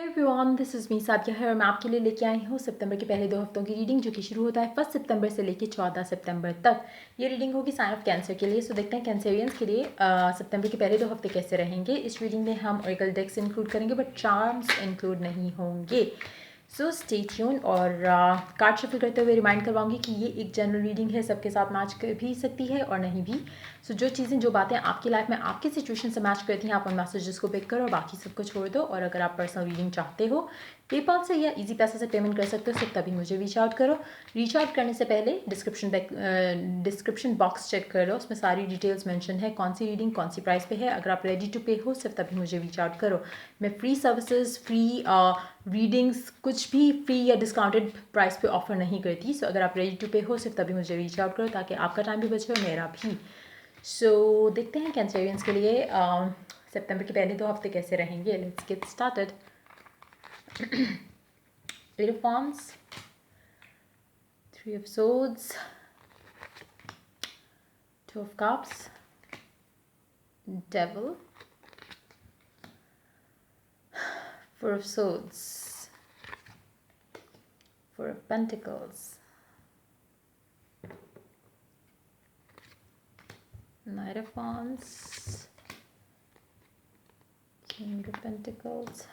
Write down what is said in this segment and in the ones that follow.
Everyone, this is me Sadia है और मैं आपके लिए लेके आई हूँ सितंबर के पहले 2 हफ्तों की रीडिंग जो कि शुरू होता है 1 सितंबर से लेके 14 सितंबर तक। ये रीडिंग होगी साइन ऑफ कैंसर के लिए। सो देखते हैं कैंसरियंस के लिए सितंबर के पहले 2 हफ्ते कैसे रहेंगे। इस रीडिंग में हम ऑरिकल डेक्स इंक्लूड करेंगे बट चार्म्स इंक्लूड नहीं होंगे। सो स्टे ट्यून और कार्ड शफल करते हुए रिमाइंड करवाऊंगी कि ये एक जनरल रीडिंग है, सबके साथ मैच कर भी सकती है और नहीं भी। सो जो चीज़ें जो बातें आपकी लाइफ में आपकी सिचुएशन से मैच करती हैं आप उन मैसेजेस को पिक करो और बाकी सबको छोड़ दो। और अगर आप पर्सनल रीडिंग चाहते हो पेपाल से या इजी पैसा से पेमेंट कर सकते हो, सिर्फ तभी मुझे रीच आउट करो। रीच आउट करने से पहले डिस्क्रिप्शन बॉक्स चेक कर लो, उसमें सारी डिटेल्स मेंशन है, कौन सी रीडिंग कौन सी प्राइस पे है। अगर आप रेडी टू पे हो सिर्फ तभी मुझे रीच आउट करो। मैं फ्री सर्विसेज, फ्री रीडिंग्स कुछ भी फ्री या डिस्काउंटेड प्राइस पे ऑफर नहीं करती। सो अगर आप रेडी टू पे हो सिर्फ तभी मुझे रीच आउट करो ताकि आपका टाइम भी बचे और मेरा भी। सो देखते हैं कैंसरियंस के लिए सितंबर के पहले 2 हफ्ते कैसे रहेंगे। Let's get started. Eight of Wands, Three of Swords, Two of Cups, Devil, Four of Swords, Four of Pentacles, Knight of Wands, King of Pentacles,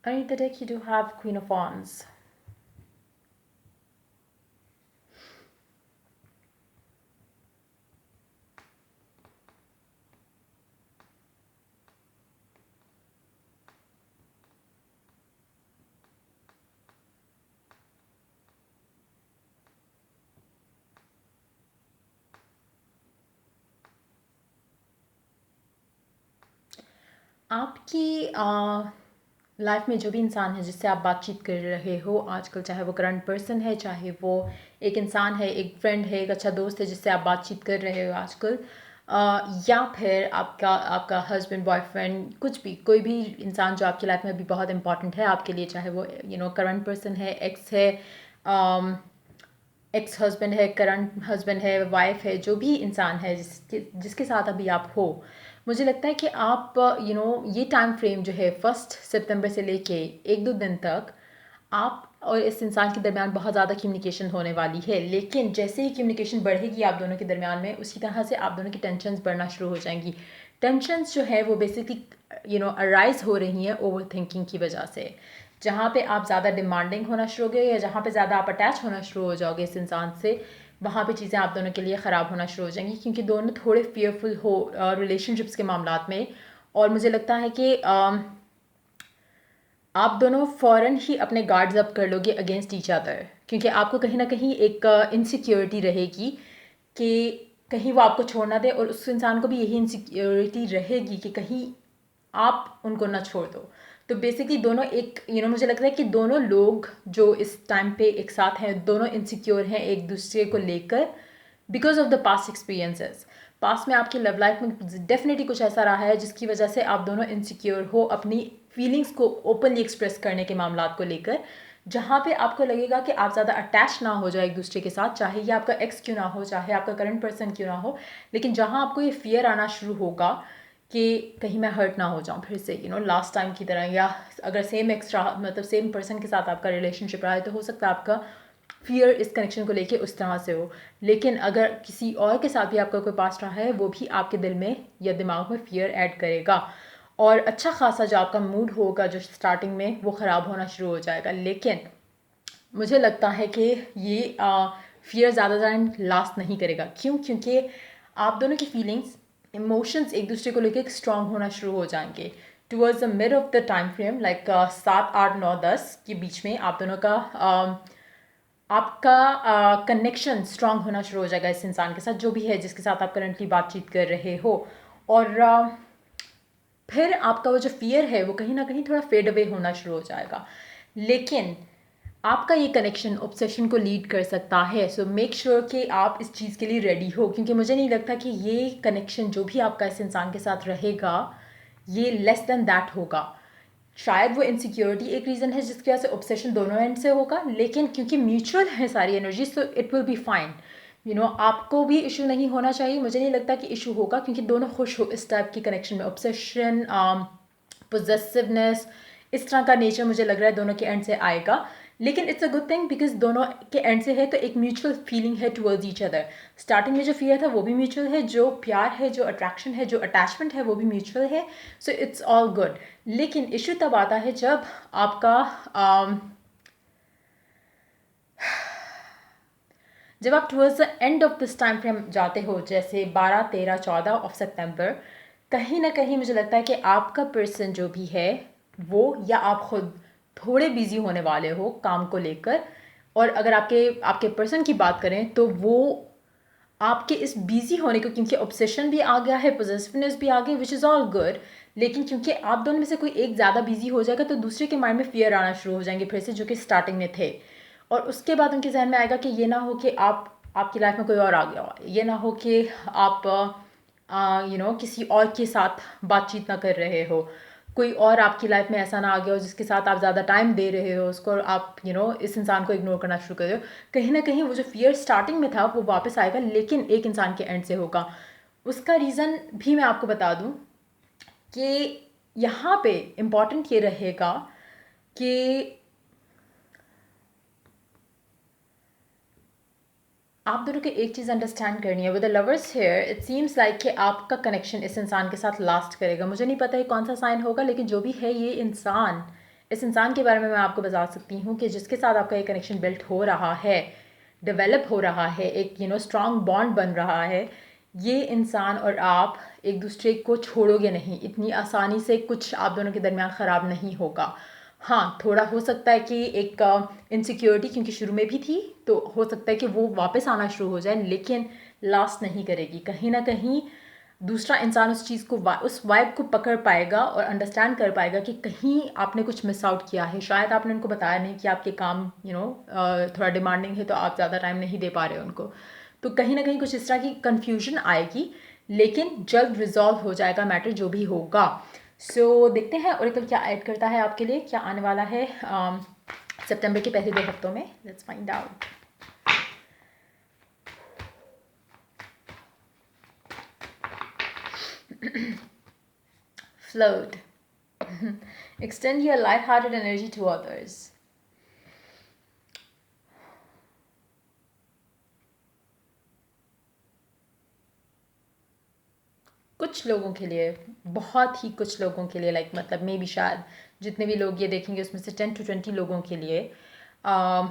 underneath the deck you do have Queen of Wands. आपकी life में जो भी इंसान है जिससे आप बातचीत कर रहे हो आजकल, चाहे वो करंट पर्सन है, चाहे वो एक इंसान है, एक फ्रेंड है, एक अच्छा दोस्त है जिससे आप बातचीत कर रहे हो आजकल, या फिर आपका आपका हस्बैंड, बॉयफ्रेंड, कुछ भी, कोई भी इंसान जो आपकी लाइफ में अभी बहुत इंपॉर्टेंट है आपके लिए, चाहे वो करंट पर्सन है, एक्स है, एक्स हस्बैंड है, करंट हस्बैंड है, वाइफ है, जो भी इंसान है जिसके साथ अभी आप हो, मुझे लगता है कि आप ये टाइम फ्रेम जो है 1 सितंबर से लेके 1-2 दिन तक आप और इस इंसान के दरमियान बहुत ज़्यादा कम्युनिकेशन होने वाली है। लेकिन जैसे ही कम्युनिकेशन बढ़ेगी आप दोनों के दरमियान में, उसी तरह से आप दोनों की टेंशन्स बढ़ना शुरू हो जाएंगी। टेंशन्स जो है वो बेसिकली अराइज हो रही हैं ओवर थिंकिंग की वजह से। जहाँ पे आप ज़्यादा डिमांडिंग होना शुरू हो गए या जहाँ पे ज़्यादा आप अटैच होना शुरू हो जाओगे इस इंसान से, वहाँ पे चीज़ें आप दोनों के लिए ख़राब होना शुरू हो जाएंगी क्योंकि दोनों थोड़े फियरफुल हो रिलेशनशिप्स के मामलात में। और मुझे लगता है कि आप दोनों फ़ौरन ही अपने गार्ड्स अप कर लोगे अगेंस्ट ईच अदर, क्योंकि आपको कहीं ना कहीं एक इनसिक्योरिटी रहेगी कि कहीं वो आपको छोड़ ना दे, और उस इंसान को भी यही इनसिक्योरिटी रहेगी कि कहीं आप उनको ना छोड़ दो। तो बेसिकली दोनों एक मुझे लगता है कि दोनों लोग जो इस टाइम पे एक साथ हैं दोनों इनसिक्योर हैं एक दूसरे को लेकर, because of the past experiences. Past में आपकी लव लाइफ में डेफिनेटली कुछ ऐसा रहा है जिसकी वजह से आप दोनों इनसिक्योर हो अपनी फीलिंग्स को ओपनली एक्सप्रेस करने के मामलात को लेकर, जहाँ पे आपको लगेगा कि आप ज़्यादा अटैच ना हो जाए एक दूसरे के साथ, चाहे ये आपका एक्स क्यों ना हो, चाहे आपका करंट पर्सन क्यों ना हो, लेकिन जहाँ आपको ये फियर आना शुरू होगा कि कहीं मैं हर्ट ना हो जाऊँ फिर से लास्ट टाइम की तरह, या अगर सेम एक्स्ट्रा मतलब सेम पर्सन के साथ आपका रिलेशनशिप रहा है तो हो सकता है आपका फियर इस कनेक्शन को लेके उस तरह से हो। लेकिन अगर किसी और के साथ भी आपका कोई पास्ट रहा है वो भी आपके दिल में या दिमाग में फियर ऐड करेगा, और अच्छा खासा जो आपका मूड होगा जो स्टार्टिंग में वो ख़राब होना शुरू हो जाएगा। लेकिन मुझे लगता है कि ये फियर ज़्यादा टाइम लास्ट नहीं करेगा। क्यों? क्योंकि आप दोनों की फीलिंग्स, इमोशंस एक दूसरे को लेकर स्ट्रांग होना शुरू हो जाएंगे towards the mid of the time frame, like 7, 8, 9, 10 के बीच में आप दोनों का आपका कनेक्शन स्ट्रांग होना शुरू हो जाएगा इस इंसान के साथ, जो भी है जिसके साथ आप करंटली बातचीत कर रहे हो। और फिर आपका वो जो फियर है वो कहीं ना कहीं थोड़ा फेड अवे होना शुरू हो जाएगा। लेकिन आपका ये कनेक्शन ऑब्सेशन को लीड कर सकता है। सो मेक श्योर कि आप इस चीज़ के लिए रेडी हो, क्योंकि मुझे नहीं लगता कि ये कनेक्शन जो भी आपका इस इंसान के साथ रहेगा ये लेस देन दैट होगा। शायद वो इनसिक्योरिटी एक रीज़न है जिसकी वजह से ऑब्सेशन दोनों एंड से होगा, लेकिन क्योंकि म्यूचुअल है सारी energy, so it will be fine. आपको भी इशू नहीं होना चाहिए, मुझे नहीं लगता कि इशू होगा, क्योंकि दोनों खुश हो इस टाइप की कनेक्शन में। ऑब्सेशन, पोजेसिवनेस, इस तरह का नेचर मुझे लग रहा है दोनों के एंड से आएगा। लेकिन it's a good thing, because दोनों के एंड से है तो एक म्यूचुअल फीलिंग है टुवर्ड्स ईच अदर। स्टार्टिंग में जो फियर था वो भी म्यूचुअल है, जो प्यार है, जो अट्रैक्शन है, जो अटैचमेंट है, वो भी म्यूचुअल है। So it's all good. लेकिन इशू तब आता है जब आपका जब आप towards the end of this time frame जाते हो, जैसे 12, 13, 14 ऑफ सितंबर, कहीं ना कहीं मुझे लगता है कि आपका पर्सन जो भी है वो, या आप खुद थोड़े बिजी होने वाले हो काम को लेकर। और अगर आपके आपके पर्सन की बात करें तो वो आपके इस बिजी होने को, क्योंकि ऑब्सेशन भी आ गया है, पोजेसिवनेस भी आ गई, विच इज़ ऑल गुड, लेकिन क्योंकि आप दोनों में से कोई एक ज़्यादा बिजी हो जाएगा तो दूसरे के माइंड में फियर आना शुरू हो जाएंगे फिर से, जो कि स्टार्टिंग में थे। और उसके बाद उनके जहन में आएगा कि ये ना हो कि आपकी लाइफ में कोई और आ गया हो, ये ना हो कि आप किसी और के साथ बातचीत ना कर रहे हो, कोई और आपकी लाइफ में ऐसा ना आ गया हो जिसके साथ आप ज़्यादा टाइम दे रहे हो उसको, और आप इस इंसान को इग्नोर करना शुरू कर रहे हो। कहीं ना कहीं वो जो फियर स्टार्टिंग में था वो वापस आएगा, लेकिन एक इंसान के एंड से होगा। उसका रीज़न भी मैं आपको बता दूं कि यहाँ पे इम्पॉर्टेंट ये रहेगा कि आप दोनों को एक चीज़ अंडरस्टैंड करनी है। With the lovers here it seems like कि आपका कनेक्शन इस इंसान के साथ लास्ट करेगा। मुझे नहीं पता है कौन सा साइन होगा, लेकिन जो भी है ये इंसान, इस इंसान के बारे में मैं आपको बता सकती हूँ कि जिसके साथ आपका ये कनेक्शन बिल्ट हो रहा है, डेवलप हो रहा है, एक स्ट्रॉन्ग बॉन्ड बन रहा है, ये इंसान और आप एक दूसरे को छोड़ोगे नहीं इतनी आसानी से। कुछ आप दोनों के दरमियान ख़राब नहीं होगा। हाँ, थोड़ा हो सकता है कि एक इनसिक्योरिटी क्योंकि शुरू में भी थी, तो हो सकता है कि वो वापस आना शुरू हो जाए, लेकिन लास्ट नहीं करेगी। कहीं ना कहीं दूसरा इंसान उस चीज़ को उस वाइब को पकड़ पाएगा और अंडरस्टैंड कर पाएगा कि कहीं आपने कुछ मिस आउट किया है। शायद आपने उनको बताया नहीं कि आपके काम थोड़ा डिमांडिंग है, तो आप ज़्यादा टाइम नहीं दे पा रहे हो उनको। तो कहीं ना कहीं कुछ इस तरह की कन्फ्यूजन आएगी, लेकिन जल्द रिजॉल्व हो जाएगा मैटर जो भी होगा। सो देखते हैं ओरेकल क्या ऐड करता है आपके लिए, क्या आने वाला है सितंबर के पहले 2 हफ्तों में। Let's find out. Float. Extend your light-hearted energy to others. कुछ लोगों के लिए, बहुत ही कुछ लोगों के लिए, मतलब मे बी शायद जितने भी लोग ये देखेंगे उसमें से 10 to 20 लोगों के लिए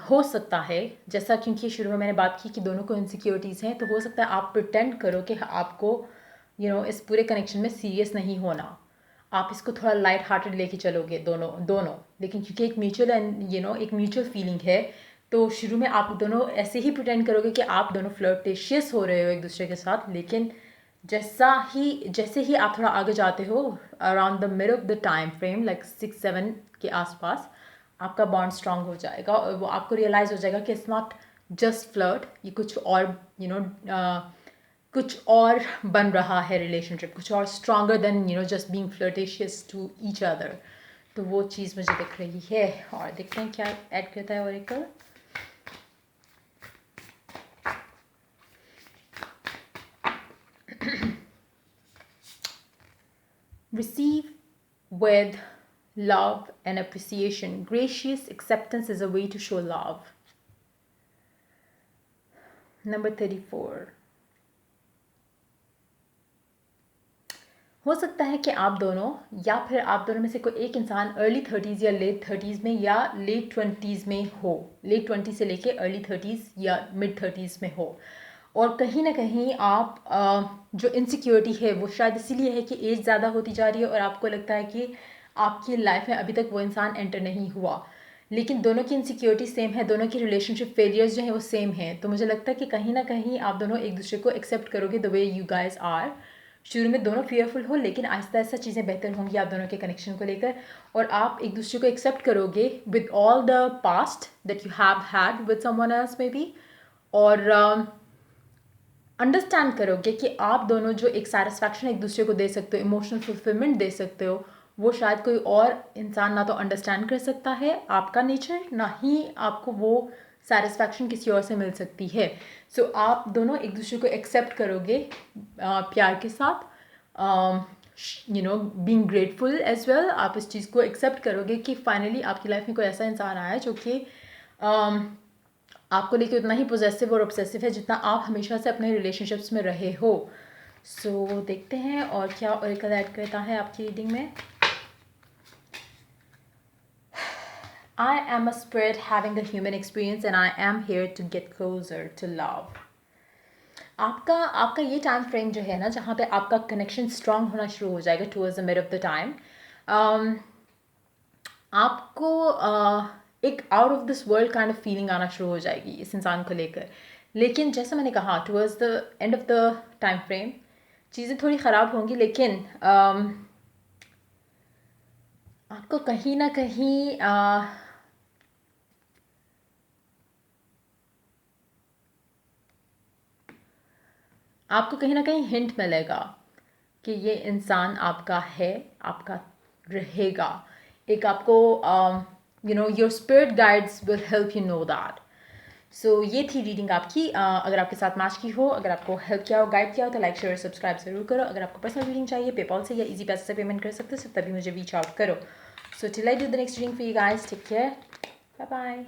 हो सकता है, जैसा क्योंकि शुरू में मैंने बात की कि दोनों को इनसिक्योरिटीज़ हैं, तो हो सकता है आप प्रिटेंड करो कि आपको इस पूरे कनेक्शन में सीरियस नहीं होना, आप इसको थोड़ा लाइट हार्टेड लेके चलोगे दोनों दोनों। लेकिन क्योंकि एक म्यूचुअल एक म्यूचुअल फीलिंग है, तो शुरू में आप दोनों ऐसे ही प्रिटेंड करोगे कि आप दोनों फ्लर्टेशियस हो रहे हो एक दूसरे के साथ, लेकिन जैसे ही आप थोड़ा आगे जाते हो, around the mid of the time frame, like 6-7 के आसपास, आपका बॉन्ड स्ट्रांग हो जाएगा और वो आपको रियलाइज़ हो जाएगा कि इट्स नॉट जस्ट फ्लर्ट, ये कुछ और कुछ और बन रहा है रिलेशनशिप, कुछ और stronger than just being flirtatious to each other. तो वो चीज़ मुझे दिख रही है, और देखते हैं क्या ऐड करता है Oracle. Receive with love and appreciation. Gracious acceptance is a way to show love. Number 34. हो सकता है कि आप दोनों, या फिर आप दोनों में से कोई एक इंसान अर्ली 30s या लेट 30s में, या लेट 20s में हो, लेट 20 से लेके अर्ली 30s या मिड 30s में हो, और कहीं ना कहीं आप जो इनसिक्योरिटी है वो शायद इसीलिए है कि एज ज़्यादा होती जा रही है और आपको लगता है कि आपकी लाइफ में अभी तक वो इंसान एंटर नहीं हुआ, लेकिन दोनों की इनसिक्योरिटी सेम है, दोनों की रिलेशनशिप फेलियर्स जो हैं वो सेम हैं। तो मुझे लगता है कि कहीं ना कहीं आप दोनों एक दूसरे को एक्सेप्ट करोगे the way you guys are. शुरू में दोनों फेयरफुल हो, लेकिन आहिस्ता आहिस्ता चीज़ें बेहतर होंगी आप दोनों के कनेक्शन को लेकर, और आप एक दूसरे को एक्सेप्ट करोगे with all the past that you have had with someone else may be, और अंडरस्टैंड करोगे कि आप दोनों जो एक सेटिस्फैक्शन एक दूसरे को दे सकते हो, इमोशनल फुलफिलमेंट दे सकते हो, वो शायद कोई और इंसान ना तो अंडरस्टैंड कर सकता है आपका नेचर, ना ही आपको वो सेटिस्फैक्शन किसी और से मिल सकती है। सो आप दोनों एक दूसरे को एक्सेप्ट करोगे प्यार के साथ, बीइंग ग्रेटफुल एज वेल। आप इस चीज़ को एक्सेप्ट करोगे कि फाइनली आपकी लाइफ में कोई ऐसा इंसान आया जो कि आपको लेके उतना ही पोजेसिव और ऑब्सेसिव है जितना आप हमेशा से अपने रिलेशनशिप्स में रहे हो। सो देखते हैं और क्या ऑरेकल ऐड करता है आपकी रीडिंग में। I am a spirit having a human experience and I am here to get closer to love. आपका ये टाइम फ्रेम जो है ना, जहाँ पे आपका कनेक्शन स्ट्रांग होना शुरू हो जाएगा towards the mid of the time, आपको एक out of this world kind of feeling आना शुरू हो जाएगी इस इंसान को लेकर। लेकिन जैसे मैंने कहा, towards the end of the time frame चीज़ें थोड़ी ख़राब होंगी, लेकिन आपको कहीं ना कहीं आपको कहीं ना कहीं हिंट मिलेगा कि ये इंसान आपका है, आपका रहेगा। एक आपको your spirit guides will help you know that. So ये थी रीडिंग आपकी। अगर आपके साथ मैच की हो, अगर आपको हेल्प किया हो, गाइड किया हो, तो लाइक शेयर सब्सक्राइब जरूर करो। अगर आपको पर्सनल रीडिंग चाहिए पेपॉल से या इजी पैसे से पेमेंट कर सकते हो, तभी मुझे रीच आउट करो। So till I do the next reading for you guys, take care, bye bye.